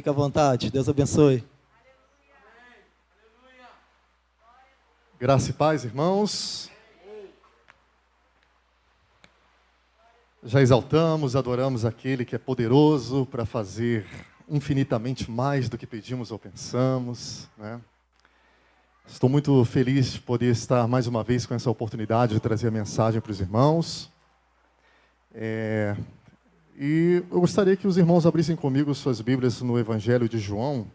Fica à vontade, Deus abençoe. Graça e paz, irmãos. Já exaltamos, adoramos aquele que é poderoso para fazer infinitamente mais do que pedimos ou pensamos, né? Estou muito feliz de poder estar mais uma vez com essa oportunidade de trazer a mensagem para os irmãos. E eu gostaria que os irmãos abrissem comigo suas Bíblias no Evangelho de João.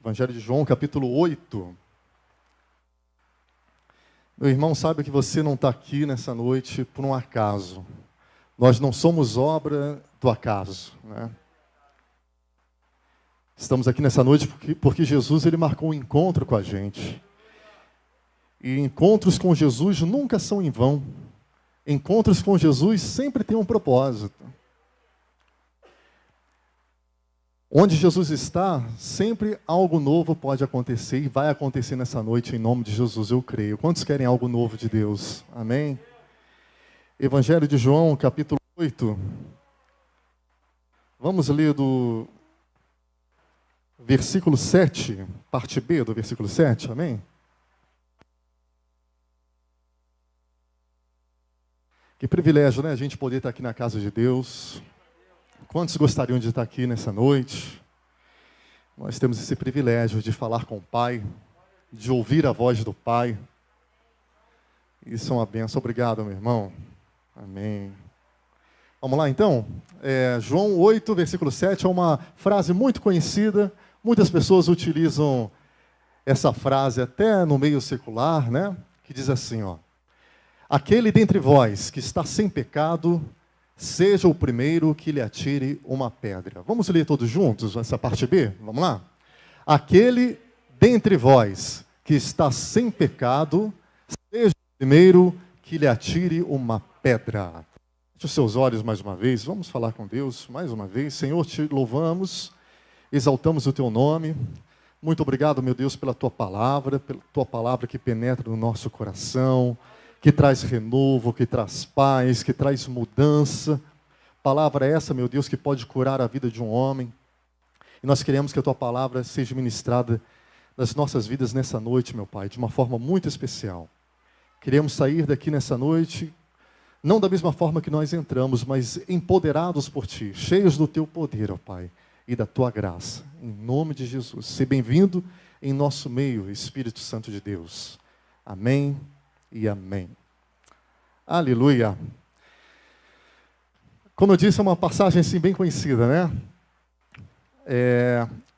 Evangelho de João, capítulo 8. Meu irmão, sabe que você não está aqui nessa noite por um acaso. Nós não somos obra do acaso, né? Estamos aqui nessa noite porque Jesus ele marcou um encontro com a gente. E encontros com Jesus nunca são em vão. Encontros com Jesus sempre têm um propósito. Onde Jesus está, sempre algo novo pode acontecer e vai acontecer nessa noite em nome de Jesus, eu creio. Quantos querem algo novo de Deus? Amém? Evangelho de João, capítulo 8. Vamos ler do versículo 7, parte B do versículo 7, amém? Que privilégio, né? A gente poder estar aqui na casa de Deus. Quantos gostariam de estar aqui nessa noite? Nós temos esse privilégio de falar com o Pai, de ouvir a voz do Pai. Isso é uma bênção. Obrigado, meu irmão. Amém. Vamos lá, então? João 8, versículo 7, é uma frase muito conhecida. Muitas pessoas utilizam essa frase até no meio secular, né? Que diz assim, ó. Aquele dentre vós que está sem pecado, seja o primeiro que lhe atire uma pedra. Vamos ler todos juntos essa parte B? Vamos lá? Aquele dentre vós que está sem pecado, seja o primeiro que lhe atire uma pedra. Feche os seus olhos mais uma vez, vamos falar com Deus mais uma vez. Senhor, te louvamos, exaltamos o teu nome. Muito obrigado, meu Deus, pela tua palavra que penetra no nosso coração, que traz renovo, que traz paz, que traz mudança. Palavra essa, meu Deus, que pode curar a vida de um homem. E nós queremos que a tua palavra seja ministrada nas nossas vidas nessa noite, meu Pai, de uma forma muito especial. Queremos sair daqui nessa noite, não da mesma forma que nós entramos, mas empoderados por ti, cheios do teu poder, ó Pai, e da tua graça. Em nome de Jesus. Seja bem-vindo em nosso meio, Espírito Santo de Deus. Amém e amém. Aleluia. Como eu disse, é uma passagem assim bem conhecida, né?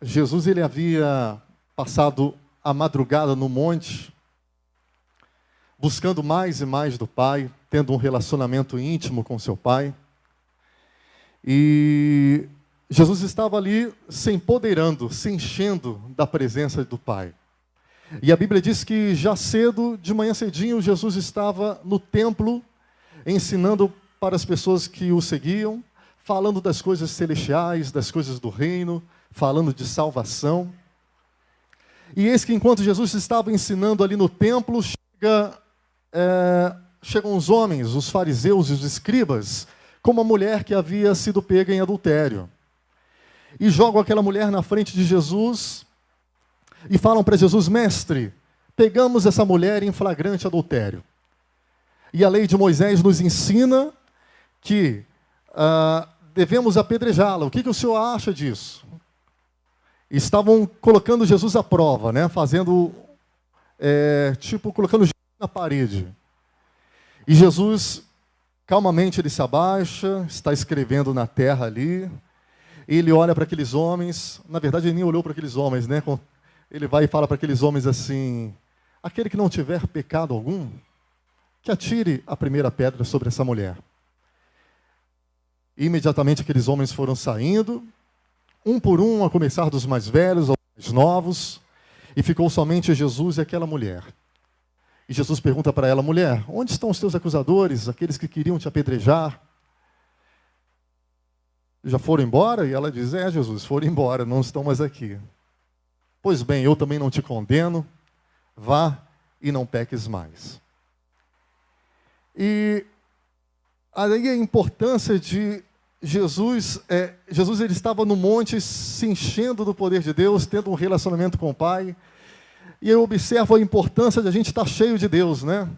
Jesus ele havia passado a madrugada no monte, buscando mais e mais do Pai, tendo um relacionamento íntimo com seu Pai. E Jesus estava ali se empoderando, se enchendo da presença do Pai. E a Bíblia diz que já cedo, de manhã cedinho, Jesus estava no templo, ensinando para as pessoas que o seguiam, falando das coisas celestiais, das coisas do reino, falando de salvação. E eis que enquanto Jesus estava ensinando ali no templo, chegam os homens, os fariseus e os escribas, com uma mulher que havia sido pega em adultério. E jogam aquela mulher na frente de Jesus e falam para Jesus: mestre, pegamos essa mulher em flagrante adultério. E a lei de Moisés nos ensina que devemos apedrejá-la. O que o senhor acha disso? Estavam colocando Jesus à prova, né? Fazendo, colocando Jesus na parede. E Jesus, calmamente, ele se abaixa, está escrevendo na terra ali. Ele olha para aqueles homens, na verdade ele nem olhou para aqueles homens, né? Ele vai e fala para aqueles homens assim: aquele que não tiver pecado algum, que atire a primeira pedra sobre essa mulher. E imediatamente aqueles homens foram saindo, um por um, a começar dos mais velhos aos mais novos, e ficou somente Jesus e aquela mulher. E Jesus pergunta para ela: mulher, onde estão os teus acusadores, aqueles que queriam te apedrejar? Já foram embora? E ela diz: Jesus, foram embora, não estão mais aqui. Pois bem, eu também não te condeno, vá e não peques mais. E aí a importância de Jesus ele estava no monte se enchendo do poder de Deus, tendo um relacionamento com o Pai. E eu observo a importância de a gente estar cheio de Deus, né?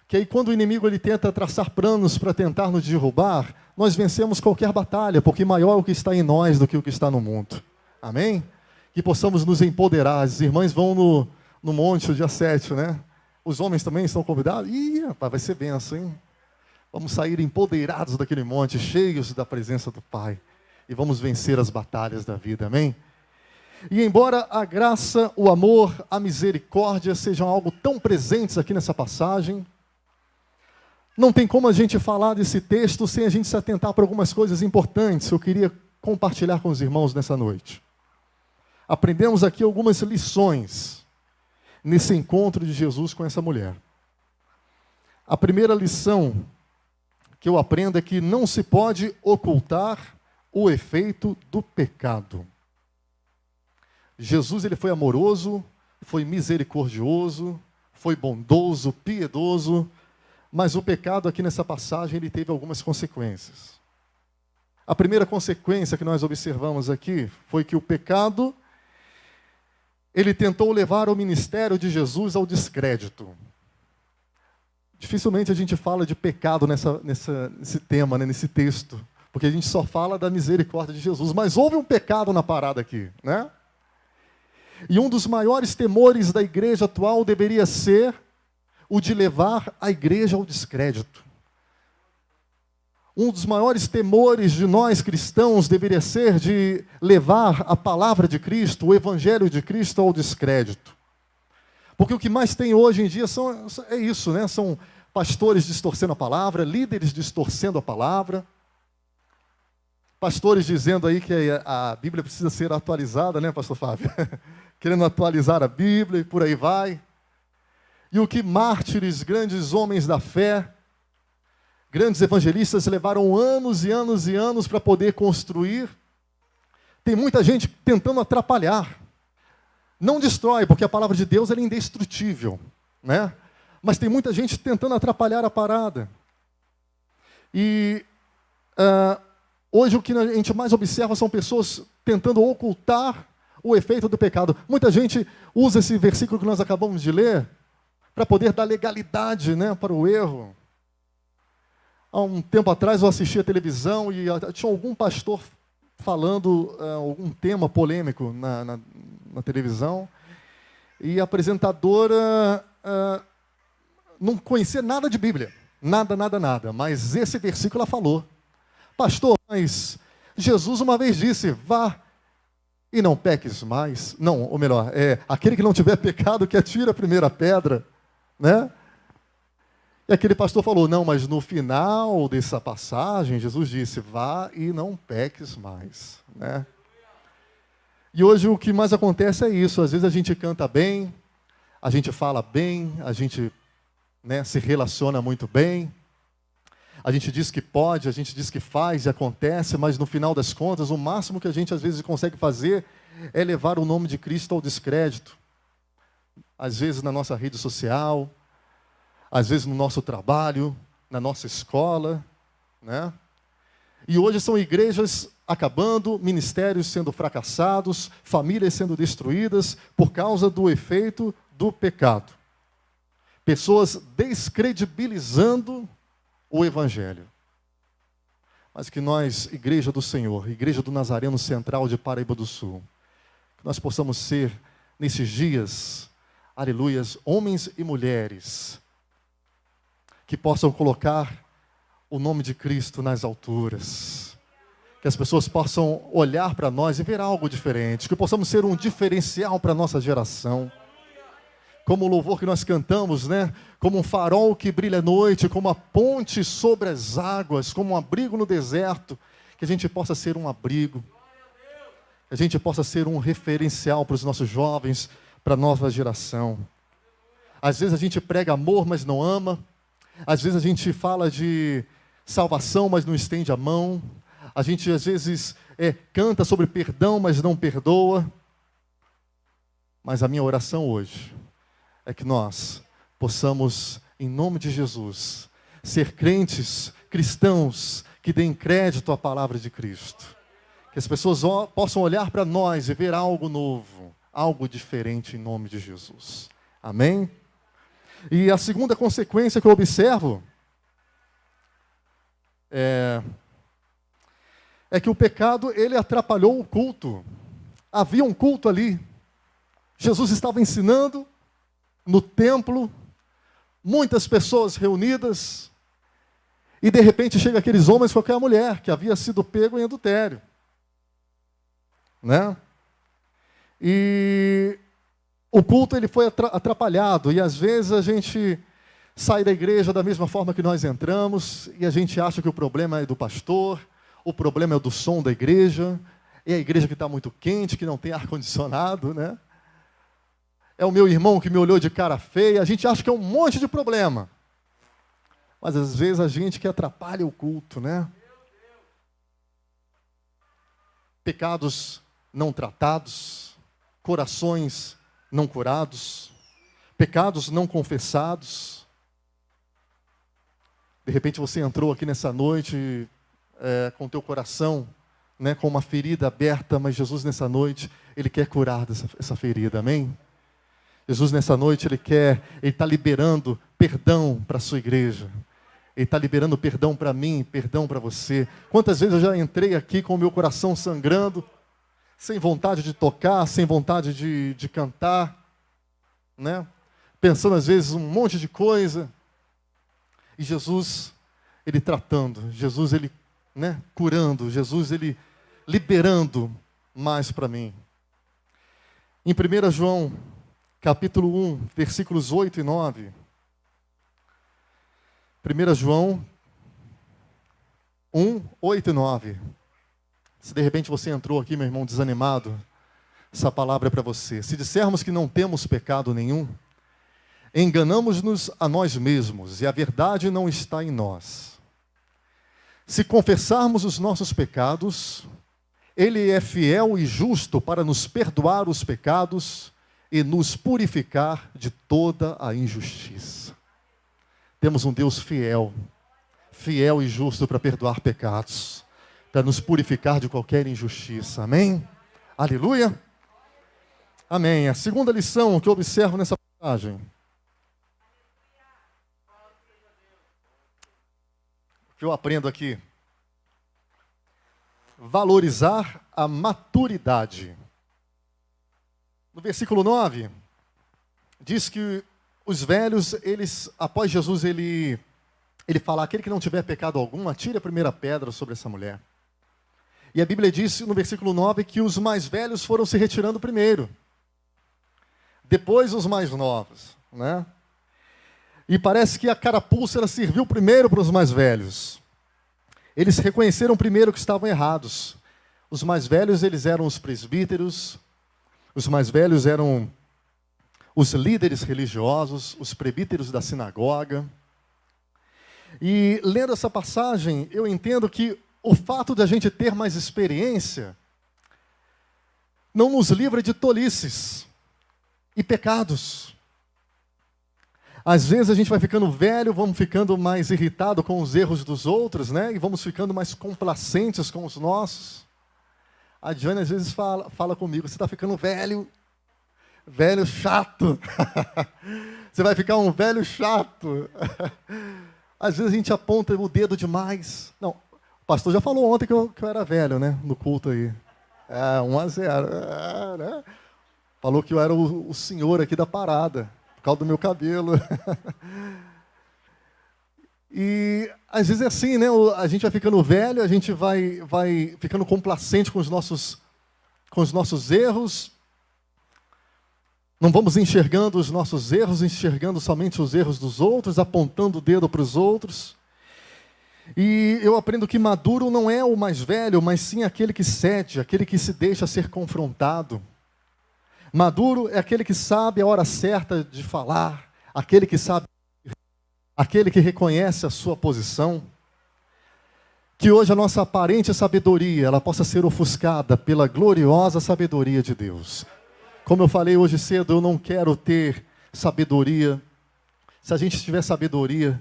Que aí quando o inimigo ele tenta traçar planos para tentar nos derrubar, nós vencemos qualquer batalha, porque maior é o que está em nós do que o que está no mundo. Amém? Que possamos nos empoderar. As irmãs vão no monte, o dia 7, né? Os homens também estão convidados. Ih, rapaz, vai ser benção, hein? Vamos sair empoderados daquele monte, cheios da presença do Pai. E vamos vencer as batalhas da vida, amém? E embora a graça, o amor, a misericórdia sejam algo tão presentes aqui nessa passagem, não tem como a gente falar desse texto sem a gente se atentar para algumas coisas importantes que eu queria compartilhar com os irmãos nessa noite. Aprendemos aqui algumas lições nesse encontro de Jesus com essa mulher. A primeira lição que eu aprendo é que não se pode ocultar o efeito do pecado. Jesus ele foi amoroso, foi misericordioso, foi bondoso, piedoso, mas o pecado aqui nessa passagem ele teve algumas consequências. A primeira consequência que nós observamos aqui foi que o pecado ele tentou levar o ministério de Jesus ao descrédito. Dificilmente a gente fala de pecado nesse tema, né, nesse texto, porque a gente só fala da misericórdia de Jesus. Mas houve um pecado na parada aqui, né? E um dos maiores temores da igreja atual deveria ser o de levar a igreja ao descrédito. Um dos maiores temores de nós cristãos deveria ser de levar a palavra de Cristo, o evangelho de Cristo ao descrédito. Porque o que mais tem hoje em dia é isso, né? São pastores distorcendo a palavra, líderes distorcendo a palavra, pastores dizendo aí que a Bíblia precisa ser atualizada, né, pastor Fábio? Querendo atualizar a Bíblia e por aí vai. E o que mártires, grandes homens da fé, grandes evangelistas levaram anos e anos e anos para poder construir. Tem muita gente tentando atrapalhar. Não destrói, porque a palavra de Deus é indestrutível, né? Mas tem muita gente tentando atrapalhar a parada. E hoje o que a gente mais observa são pessoas tentando ocultar o efeito do pecado. Muita gente usa esse versículo que nós acabamos de ler para poder dar legalidade, né, para o erro. Há um tempo atrás eu assisti a televisão e tinha algum pastor falando algum tema polêmico na televisão, e a apresentadora não conhecia nada de Bíblia, nada, mas esse versículo ela falou. Pastor, mas Jesus uma vez disse, vá e não peques mais. Não, ou melhor, aquele que não tiver pecado que atira a primeira pedra, né? E aquele pastor falou, não, mas no final dessa passagem, Jesus disse, vá e não peques mais, né? E hoje o que mais acontece é isso, às vezes a gente canta bem, a gente fala bem, a gente, né, se relaciona muito bem, a gente diz que pode, a gente diz que faz e acontece, mas no final das contas, o máximo que a gente às vezes consegue fazer é levar o nome de Cristo ao descrédito. Às vezes na nossa rede social, às vezes no nosso trabalho, na nossa escola, né? E hoje são igrejas acabando, ministérios sendo fracassados, famílias sendo destruídas por causa do efeito do pecado. Pessoas descredibilizando o Evangelho. Mas que nós, Igreja do Senhor, Igreja do Nazareno Central de Paraíba do Sul, que nós possamos ser, nesses dias, aleluias, homens e mulheres, que possam colocar o nome de Cristo nas alturas. Que as pessoas possam olhar para nós e ver algo diferente. Que possamos ser um diferencial para a nossa geração. Como o louvor que nós cantamos, né? Como um farol que brilha à noite, como a ponte sobre as águas, como um abrigo no deserto. Que a gente possa ser um abrigo. Que a gente possa ser um referencial para os nossos jovens, para a nova geração. Às vezes a gente prega amor, mas não ama. Às vezes a gente fala de salvação, mas não estende a mão. A gente às vezes canta sobre perdão, mas não perdoa. Mas a minha oração hoje é que nós possamos, em nome de Jesus, ser crentes, cristãos, que deem crédito à palavra de Cristo. Que as pessoas possam olhar para nós e ver algo novo, algo diferente em nome de Jesus. Amém? E a segunda consequência que eu observo é que o pecado, ele atrapalhou o culto. Havia um culto ali. Jesus estava ensinando no templo, muitas pessoas reunidas, e de repente chega aqueles homens com aquela mulher que havia sido pego em adultério. Né? E o culto ele foi atrapalhado, e às vezes a gente sai da igreja da mesma forma que nós entramos, e a gente acha que o problema é do pastor, o problema é do som da igreja, é a igreja que está muito quente, que não tem ar-condicionado, né? É o meu irmão que me olhou de cara feia, a gente acha que é um monte de problema. Mas às vezes a gente que atrapalha o culto, né? Pecados não tratados, corações não curados, pecados não confessados. De repente você entrou aqui nessa noite com teu coração, né, com uma ferida aberta, mas Jesus nessa noite, Ele quer curar essa ferida, amém? Jesus nessa noite, Ele está liberando perdão para a sua igreja. Ele está liberando perdão para mim, perdão para você. Quantas vezes eu já entrei aqui com o meu coração sangrando, sem vontade de tocar, sem vontade de cantar, né? Pensando às vezes um monte de coisa. E Jesus, Ele tratando, Jesus, Ele, né, curando, Jesus, Ele liberando mais para mim. Em 1 João, capítulo 1, versículos 8 e 9. 1 João 1, 8 e 9. Se de repente você entrou aqui, meu irmão, desanimado, essa palavra é para você. Se dissermos que não temos pecado nenhum, enganamos-nos a nós mesmos e a verdade não está em nós. Se confessarmos os nossos pecados, Ele é fiel e justo para nos perdoar os pecados e nos purificar de toda a injustiça. Temos um Deus fiel, fiel e justo para perdoar pecados, para nos purificar de qualquer injustiça. Amém? Aleluia? Amém. A segunda lição que eu observo nessa passagem. O que eu aprendo aqui? Valorizar a maturidade. No versículo 9, diz que os velhos, eles, após Jesus, ele falar, aquele que não tiver pecado algum, atire a primeira pedra sobre essa mulher. E a Bíblia diz no versículo 9 que os mais velhos foram se retirando primeiro. Depois os mais novos, né? E parece que a carapuça ela serviu primeiro para os mais velhos. Eles reconheceram primeiro que estavam errados. Os mais velhos, eles eram os presbíteros, os mais velhos eram os líderes religiosos, os presbíteros da sinagoga. E lendo essa passagem, eu entendo que o fato de a gente ter mais experiência não nos livra de tolices e pecados. Às vezes a gente vai ficando velho, vamos ficando mais irritado com os erros dos outros, né? E vamos ficando mais complacentes com os nossos. A Diane às vezes fala comigo, você está ficando velho, velho chato. Você vai ficar um velho chato. Às vezes a gente aponta o dedo demais. Não, o pastor já falou ontem que eu era velho, né? No culto aí. 1-0. Né? Falou que eu era o senhor aqui da parada, por causa do meu cabelo. E às vezes é assim, né? A gente vai ficando velho, a gente vai ficando complacente com os nossos erros. Não vamos enxergando os nossos erros, enxergando somente os erros dos outros, apontando o dedo para os outros. E eu aprendo que maduro não é o mais velho, mas sim aquele que cede, aquele que se deixa ser confrontado. Maduro é aquele que sabe a hora certa de falar, aquele que sabe, aquele que reconhece a sua posição. Que hoje a nossa aparente sabedoria, ela possa ser ofuscada pela gloriosa sabedoria de Deus. Como eu falei hoje cedo, eu não quero ter sabedoria. Se a gente tiver sabedoria,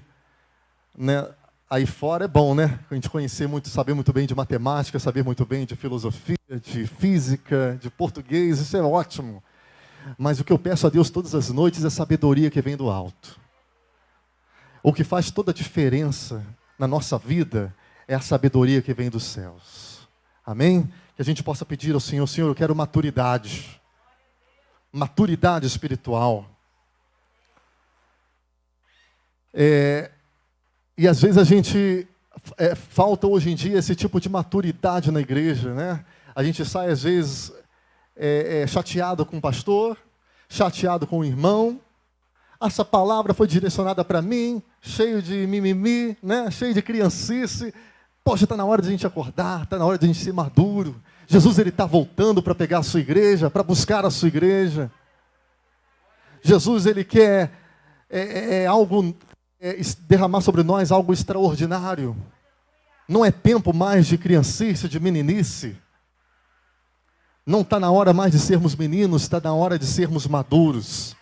né, Aí fora é bom, né? A gente conhecer muito, saber muito bem de matemática, saber muito bem de filosofia, de física, de português, isso é ótimo. Mas o que eu peço a Deus todas as noites é a sabedoria que vem do alto. O que faz toda a diferença na nossa vida é a sabedoria que vem dos céus. Amém? Que a gente possa pedir ao Senhor, Senhor, eu quero maturidade. Maturidade espiritual. E às vezes a gente falta hoje em dia esse tipo de maturidade na igreja, né? A gente sai às vezes chateado com o pastor, chateado com o irmão. Essa palavra foi direcionada para mim, cheio de mimimi, né? Cheio de criancice. Poxa, está na hora de a gente acordar, está na hora de a gente ser maduro. Jesus ele está voltando para pegar a sua igreja, para buscar a sua igreja. Jesus ele quer derramar sobre nós algo extraordinário. Não é tempo mais de criancice, de meninice. Não está na hora mais de sermos meninos, está na hora de sermos maduros.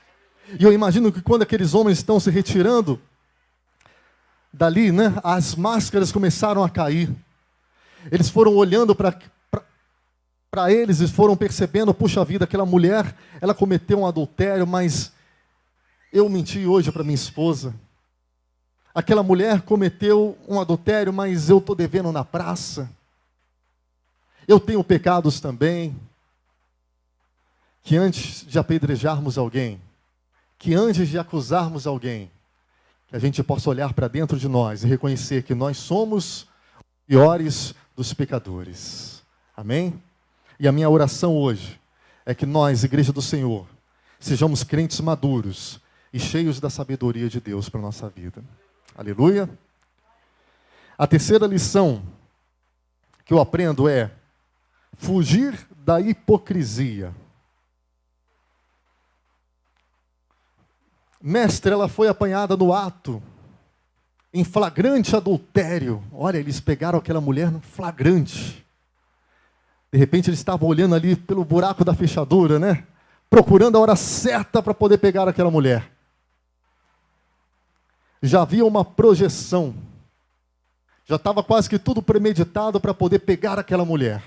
E eu imagino que quando aqueles homens estão se retirando dali, né, as máscaras começaram a cair. Eles foram olhando para eles e foram percebendo, puxa vida, aquela mulher, ela cometeu um adultério, mas eu menti hoje para minha esposa. Aquela mulher cometeu um adultério, mas eu estou devendo na praça. Eu tenho pecados também. Que antes de apedrejarmos alguém, que antes de acusarmos alguém, que a gente possa olhar para dentro de nós e reconhecer que nós somos os piores dos pecadores. Amém? E a minha oração hoje é que nós, Igreja do Senhor, sejamos crentes maduros e cheios da sabedoria de Deus para a nossa vida. Aleluia. A terceira lição que eu aprendo é fugir da hipocrisia. Mestre, ela foi apanhada no ato, em flagrante adultério. Olha, eles pegaram aquela mulher no flagrante. De repente eles estavam olhando ali pelo buraco da fechadura, né? Procurando a hora certa para poder pegar aquela mulher. Já havia uma projeção. Já estava quase que tudo premeditado para poder pegar aquela mulher.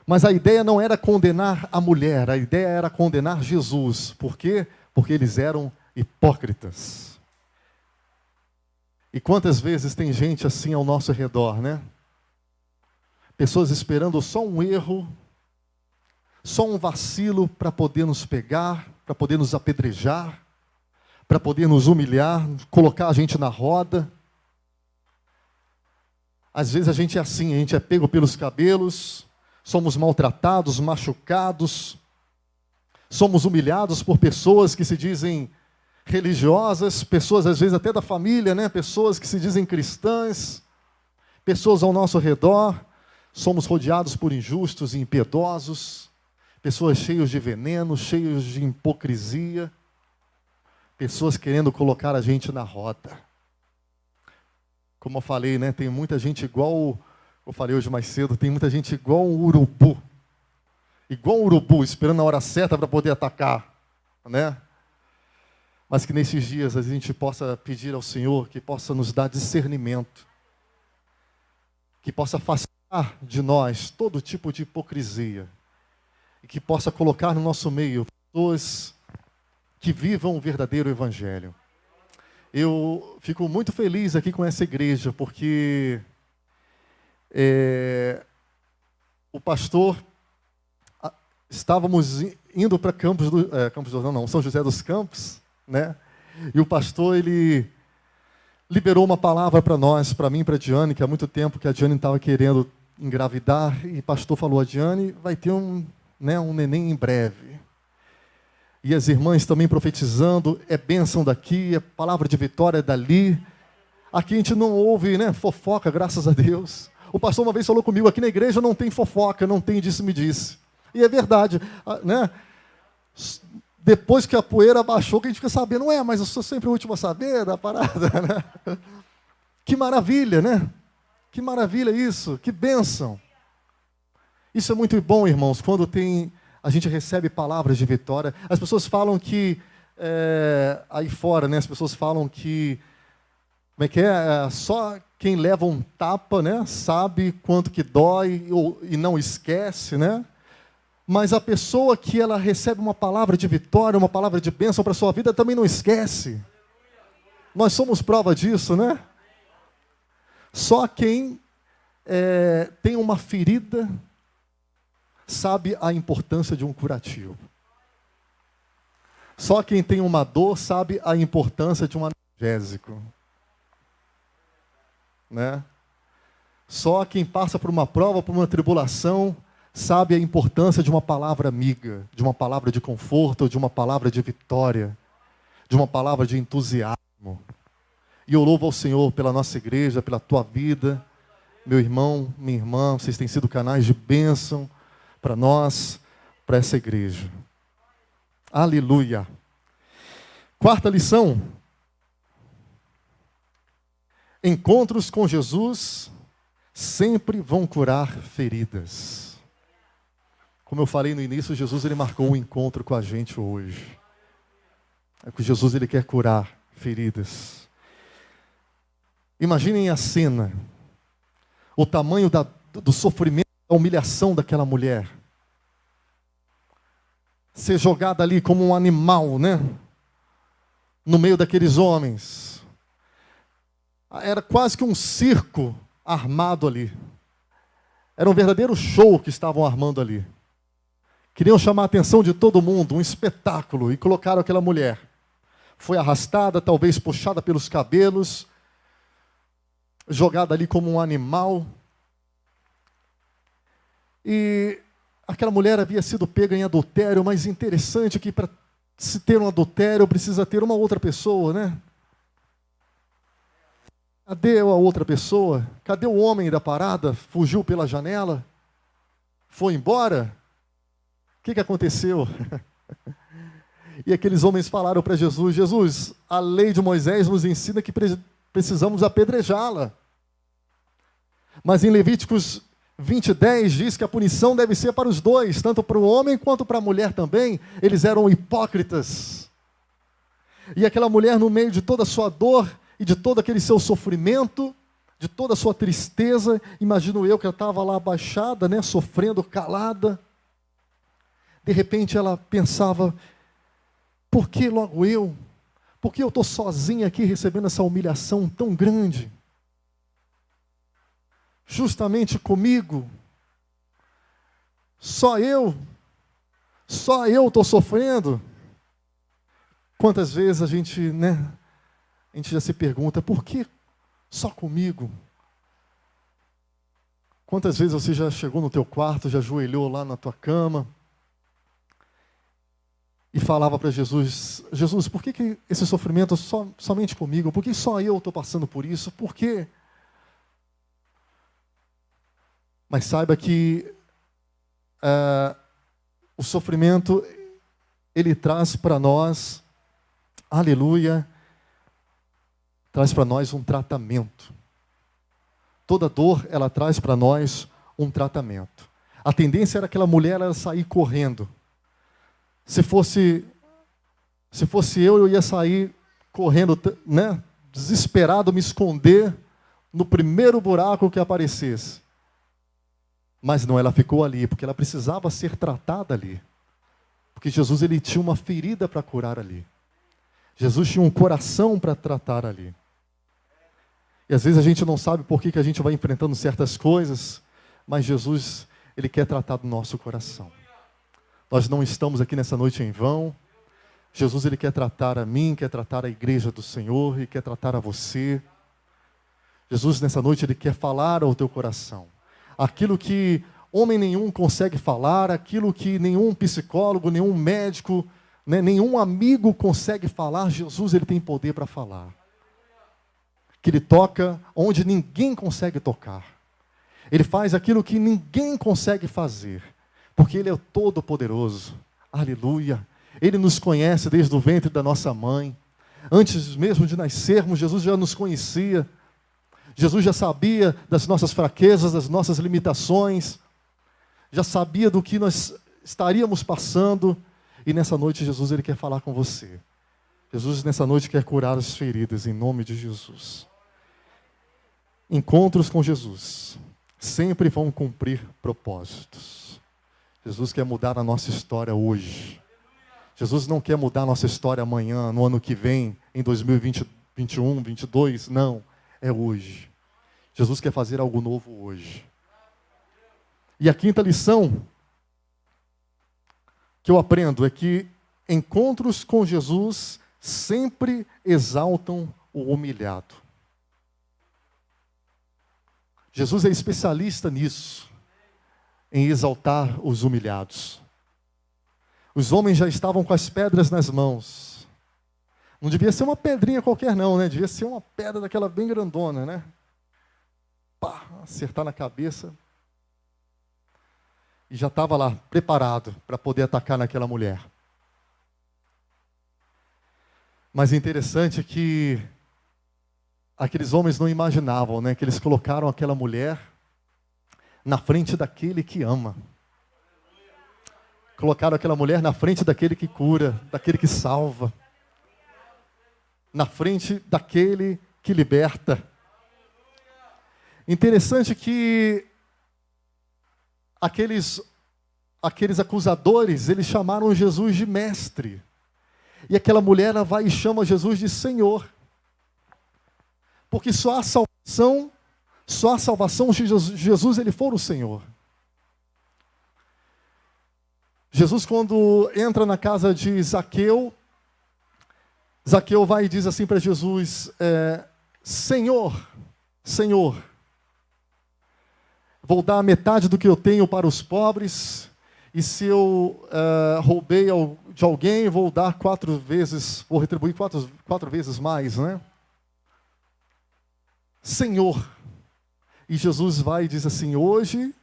Mas a ideia não era condenar a mulher, a ideia era condenar Jesus. Por quê? Porque eles eram hipócritas. E quantas vezes tem gente assim ao nosso redor, né? Pessoas esperando só um erro, só um vacilo para poder nos pegar, para poder nos apedrejar, para poder nos humilhar, colocar a gente na roda. Às vezes a gente é assim, a gente é pego pelos cabelos, somos maltratados, machucados, somos humilhados por pessoas que se dizem religiosas, pessoas às vezes até da família, né? Pessoas que se dizem cristãs, pessoas ao nosso redor. Somos rodeados por injustos e impiedosos, pessoas cheias de veneno, cheias de hipocrisia, pessoas querendo colocar a gente na roda. Como eu falei, né? Tem muita gente igual, eu falei hoje mais cedo, tem muita gente igual um urubu. Igual um urubu, esperando a hora certa para poder atacar, né? Mas que nesses dias a gente possa pedir ao Senhor que possa nos dar discernimento, que possa afastar de nós todo tipo de hipocrisia, e que possa colocar no nosso meio pessoas que vivam o verdadeiro evangelho. Eu fico muito feliz aqui com essa igreja, porque o pastor... Estávamos indo para São José dos Campos, né? E o pastor, ele liberou uma palavra para nós, para mim e para a Diane, que há muito tempo que a Diane estava querendo engravidar, e o pastor falou, a Diane vai ter um neném em breve. E as irmãs também profetizando, é bênção daqui, é palavra de vitória dali. Aqui a gente não ouve, né, fofoca, graças a Deus. O pastor uma vez falou comigo, aqui na igreja não tem fofoca, não tem disse-me-disse. E é verdade, né? Depois que a poeira baixou, que a gente fica sabendo, mas eu sou sempre o último a saber da parada, né? Que maravilha, né? Que maravilha isso, que bênção. Isso é muito bom, irmãos, quando a gente recebe palavras de vitória. As pessoas falam que, aí fora, né? As pessoas falam que Como é que é? Só quem leva um tapa, né, sabe quanto que dói e não esquece, né? Mas a pessoa que ela recebe uma palavra de vitória, uma palavra de bênção para a sua vida, também não esquece. Nós somos prova disso, né? Só quem tem uma ferida sabe a importância de um curativo. Só quem tem uma dor sabe a importância de um analgésico. Né? Só quem passa por uma prova, por uma tribulação, sabe a importância de uma palavra amiga, de uma palavra de conforto, de uma palavra de vitória, de uma palavra de entusiasmo. E eu louvo ao Senhor pela nossa igreja, pela tua vida. Meu irmão, minha irmã, vocês têm sido canais de bênção para nós, para essa igreja. Aleluia. Quarta lição. Encontros com Jesus sempre vão curar feridas. Como eu falei no início, Jesus ele marcou um encontro com a gente hoje. É que Jesus ele quer curar feridas. Imaginem a cena, o tamanho do sofrimento, da humilhação daquela mulher. Ser jogada ali como um animal, né? No meio daqueles homens. Era quase que um circo armado ali. Era um verdadeiro show que estavam armando ali. Queriam chamar a atenção de todo mundo, um espetáculo, e colocaram aquela mulher. Foi arrastada, talvez puxada pelos cabelos, jogada ali como um animal. E aquela mulher havia sido pega em adultério, mas interessante que para se ter um adultério precisa ter uma outra pessoa, né? Cadê a outra pessoa? Cadê o homem da parada? Fugiu pela janela? Foi embora? O que aconteceu? E aqueles homens falaram para Jesus: Jesus, a lei de Moisés nos ensina que precisamos apedrejá-la. Mas em Levíticos 20:10 diz que a punição deve ser para os dois, tanto para o homem quanto para a mulher também. Eles eram hipócritas. E aquela mulher, no meio de toda a sua dor e de todo aquele seu sofrimento, de toda a sua tristeza, imagino eu que ela estava lá abaixada, né, sofrendo, calada. De repente ela pensava: por que logo eu? Por que eu estou sozinha aqui recebendo essa humilhação tão grande? Justamente comigo? Só eu estou sofrendo? Quantas vezes a gente já se pergunta: por que só comigo? Quantas vezes você já chegou no teu quarto, já ajoelhou lá na tua cama e falava para Jesus: Jesus, por que esse sofrimento somente comigo? Por que só eu estou passando por isso? Por quê? Mas saiba que o sofrimento, ele traz para nós, aleluia, traz para nós um tratamento. Toda dor, ela traz para nós um tratamento. A tendência era aquela mulher ela sair correndo. Se fosse eu ia sair correndo, né, desesperado, me esconder no primeiro buraco que aparecesse. Mas não, ela ficou ali, porque ela precisava ser tratada ali. Porque Jesus ele tinha uma ferida para curar ali. Jesus tinha um coração para tratar ali. E às vezes a gente não sabe por que a gente vai enfrentando certas coisas, mas Jesus, ele quer tratar do nosso coração. Nós não estamos aqui nessa noite em vão. Jesus, ele quer tratar a mim, quer tratar a igreja do Senhor, e quer tratar a você. Jesus, nessa noite, ele quer falar ao teu coração. Aquilo que homem nenhum consegue falar, aquilo que nenhum psicólogo, nenhum médico, nenhum amigo consegue falar, Jesus ele tem poder para falar. Que ele toca onde ninguém consegue tocar. Ele faz aquilo que ninguém consegue fazer, porque ele é o Todo-Poderoso. Aleluia. Ele nos conhece desde o ventre da nossa mãe. Antes mesmo de nascermos, Jesus já nos conhecia. Jesus já sabia das nossas fraquezas, das nossas limitações, já sabia do que nós estaríamos passando, e nessa noite Jesus ele quer falar com você. Jesus nessa noite quer curar as feridas, em nome de Jesus. Encontros com Jesus sempre vão cumprir propósitos. Jesus quer mudar a nossa história hoje. Jesus não quer mudar a nossa história amanhã, no ano que vem, em 2020, 2021, 22. Não, é hoje. Jesus quer fazer algo novo hoje. E a quinta lição que eu aprendo é que encontros com Jesus sempre exaltam o humilhado. Jesus é especialista nisso, em exaltar os humilhados. Os homens já estavam com as pedras nas mãos. Não devia ser uma pedrinha qualquer não, né? Devia ser uma pedra daquela bem grandona, né? Pá, acertar na cabeça. E já estava lá, preparado para poder atacar naquela mulher. Mas é interessante que aqueles homens não imaginavam, né, que eles colocaram aquela mulher na frente daquele que ama. Colocaram aquela mulher na frente daquele que cura, daquele que salva. Na frente daquele que liberta. Interessante que aqueles acusadores, eles chamaram Jesus de mestre. E aquela mulher, ela vai e chama Jesus de Senhor. Porque só a salvação se Jesus ele for o Senhor. Jesus, quando entra na casa de Zaqueu, Zaqueu vai e diz assim para Jesus, Senhor, Senhor, vou dar metade do que eu tenho para os pobres, e se eu roubei de alguém, vou dar 4 vezes, vou retribuir quatro vezes mais, né? Senhor. E Jesus vai e diz assim, hoje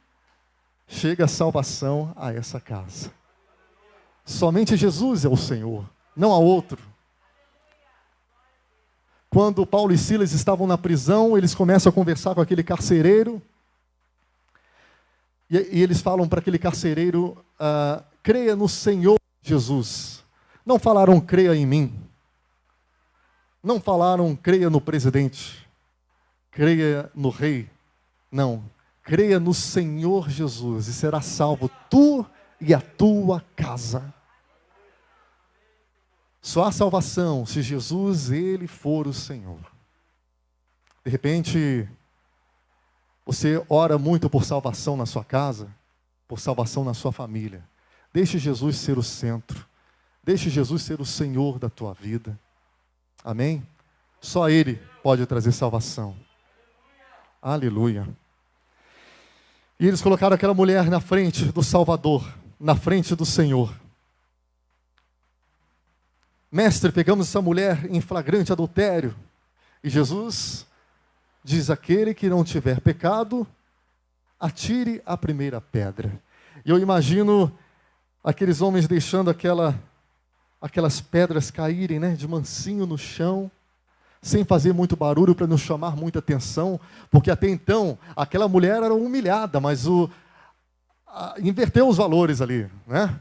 chega a salvação a essa casa. Somente Jesus é o Senhor, não há outro. Quando Paulo e Silas estavam na prisão, eles começam a conversar com aquele carcereiro, e eles falam para aquele carcereiro, creia no Senhor Jesus. Não falaram creia em mim. Não falaram creia no presidente. Creia no rei. Não. Creia no Senhor Jesus e será salvo tu e a tua casa. Só há salvação se Jesus, ele for o Senhor. De repente, você ora muito por salvação na sua casa, por salvação na sua família. Deixe Jesus ser o centro. Deixe Jesus ser o Senhor da tua vida. Amém? Só Ele pode trazer salvação. Aleluia. E eles colocaram aquela mulher na frente do Salvador, na frente do Senhor. Mestre, pegamos essa mulher em flagrante adultério. E Jesus diz, aquele que não tiver pecado, atire a primeira pedra. E eu imagino aqueles homens deixando aquelas pedras caírem, né, de mansinho no chão, sem fazer muito barulho para não chamar muita atenção, porque até então aquela mulher era humilhada, mas inverteu os valores ali, né?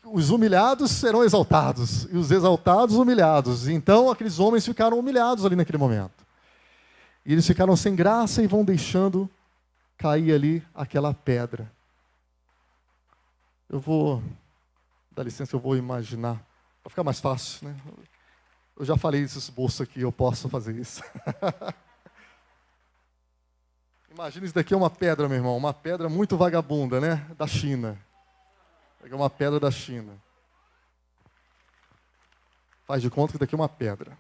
Os humilhados serão exaltados, e os exaltados humilhados. Então aqueles homens ficaram humilhados ali naquele momento. E eles ficaram sem graça e vão deixando cair ali aquela pedra. Dá licença, eu vou imaginar, para ficar mais fácil, né? Eu já falei desse esboço aqui, eu posso fazer isso. Imagina, isso daqui é uma pedra, meu irmão, uma pedra muito vagabunda, né? Da China. Pega uma pedra da China. Faz de conta que daqui é uma pedra.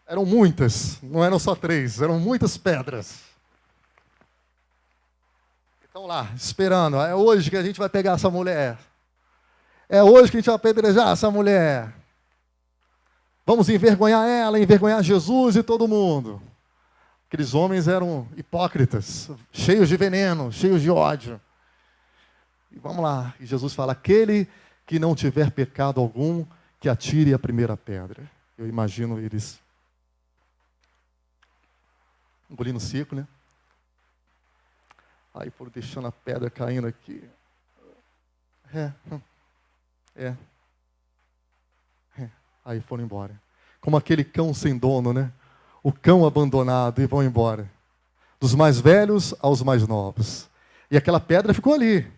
Eram muitas, não eram só 3, eram muitas pedras. Estão lá, esperando. É hoje que a gente vai pegar essa mulher. É hoje que a gente vai apedrejar essa mulher. Vamos envergonhar ela, envergonhar Jesus e todo mundo. Aqueles homens eram hipócritas, cheios de veneno, cheios de ódio. E vamos lá, e Jesus fala, aquele que não tiver pecado algum, que atire a primeira pedra. Eu imagino eles engolindo seco, né? Aí foram deixando a pedra caindo aqui. Aí foram embora. como aquele cão sem dono, né? O cão abandonado, e vão embora. Dos mais velhos aos mais novos. E aquela pedra ficou ali.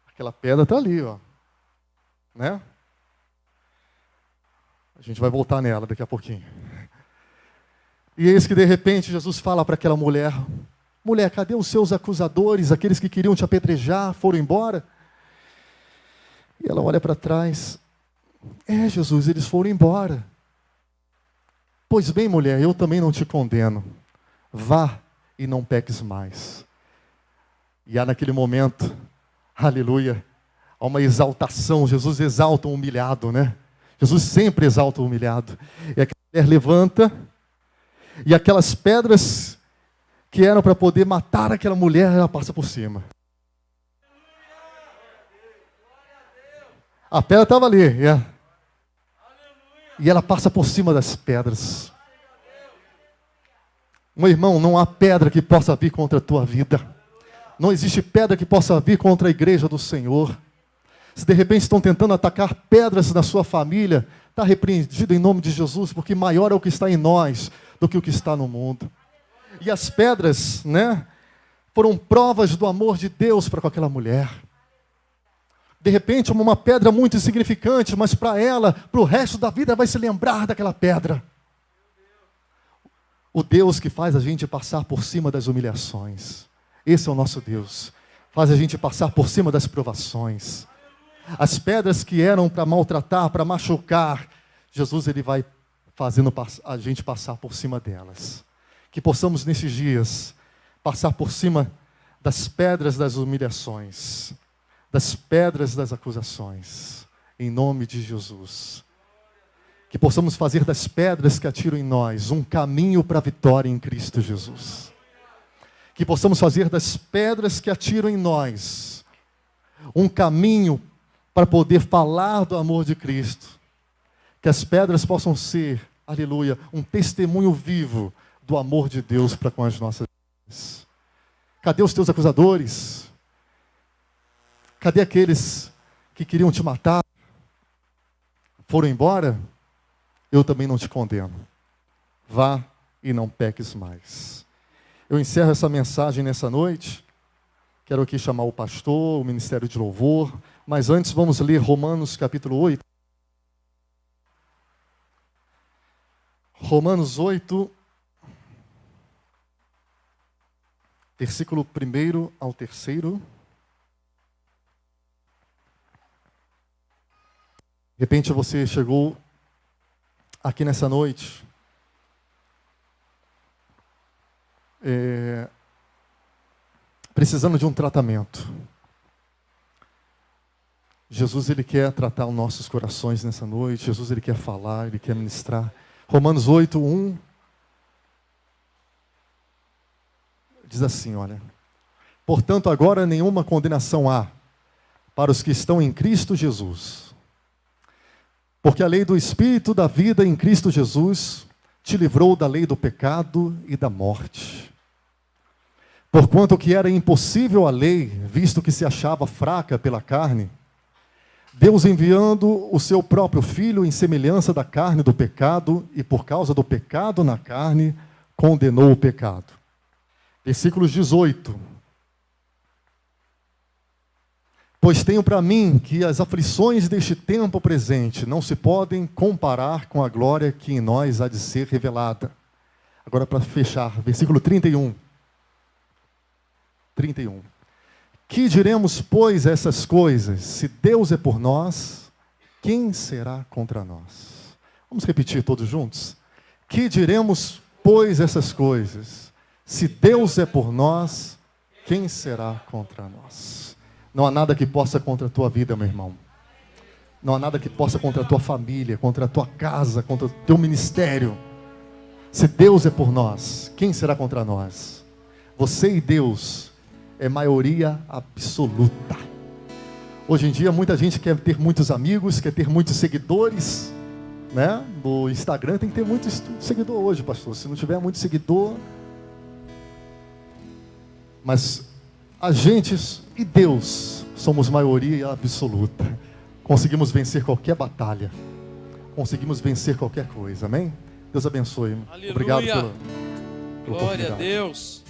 Aquela pedra está ali, ó. Né? A gente vai voltar nela daqui a pouquinho. E eis que de repente Jesus fala para aquela mulher: mulher, cadê os seus acusadores? Aqueles que queriam te apedrejar, foram embora? E ela olha para trás. Jesus, eles foram embora. Pois bem, mulher, eu também não te condeno. Vá e não peques mais. E há naquele momento, aleluia, há uma exaltação. Jesus exalta o humilhado, né? Jesus sempre exalta o humilhado. E aquela mulher levanta, e aquelas pedras que eram para poder matar aquela mulher, ela passa por cima. A pedra estava ali, e ela passa por cima das pedras. Meu irmão, não há pedra que possa vir contra a tua vida. Não existe pedra que possa vir contra a igreja do Senhor. Se de repente estão tentando atacar pedras na sua família, está repreendido em nome de Jesus, porque maior é o que está em nós do que o que está no mundo. E as pedras, né, foram provas do amor de Deus para com aquela mulher. De repente, uma pedra muito insignificante, mas para ela, para o resto da vida, vai se lembrar daquela pedra. O Deus que faz a gente passar por cima das humilhações. Esse é o nosso Deus. Faz a gente passar por cima das provações. As pedras que eram para maltratar, para machucar, Jesus ele vai fazendo a gente passar por cima delas. Que possamos nesses dias passar por cima das pedras das humilhações, das pedras das acusações, em nome de Jesus. Que possamos fazer das pedras que atiram em nós um caminho para a vitória em Cristo Jesus. Que possamos fazer das pedras que atiram em nós um caminho para poder falar do amor de Cristo. Que as pedras possam ser, aleluia, um testemunho vivo do amor de Deus para com as nossas vidas. Cadê os teus acusadores? Cadê aqueles que queriam te matar? Foram embora? Eu também não te condeno. Vá e não peques mais. Eu encerro essa mensagem nessa noite. Quero aqui chamar o pastor, o ministério de louvor. Mas antes vamos ler Romanos capítulo 8. Romanos 8, versículo 1 ao 3. De repente você chegou aqui nessa noite precisando de um tratamento. Jesus ele quer tratar os nossos corações nessa noite. Jesus ele quer falar, ele quer ministrar. Romanos 8, 1 diz assim, olha: portanto agora nenhuma condenação há para os que estão em Cristo Jesus. Porque a lei do Espírito da vida em Cristo Jesus te livrou da lei do pecado e da morte. Porquanto que era impossível a lei, visto que se achava fraca pela carne, Deus enviando o seu próprio Filho em semelhança da carne do pecado, e por causa do pecado na carne, condenou o pecado. Versículos 18. Pois tenho para mim que as aflições deste tempo presente não se podem comparar com a glória que em nós há de ser revelada. Agora para fechar, versículo 31. 31. Que diremos, pois, essas coisas? Se Deus é por nós, quem será contra nós? Vamos repetir todos juntos? Que diremos, pois, essas coisas? Se Deus é por nós, quem será contra nós? Não há nada que possa contra a tua vida, meu irmão. Não há nada que possa contra a tua família, contra a tua casa, contra o teu ministério. Se Deus é por nós, quem será contra nós? Você e Deus é maioria absoluta. Hoje em dia muita gente quer ter muitos amigos, quer ter muitos seguidores, né? No Instagram tem que ter muito seguidor hoje, pastor. Se não tiver muito seguidor, mas a gente e Deus somos maioria absoluta. Conseguimos vencer qualquer batalha. conseguimos vencer qualquer coisa, amém? Deus abençoe. Aleluia. Obrigado pela Glória a oportunidade. Deus.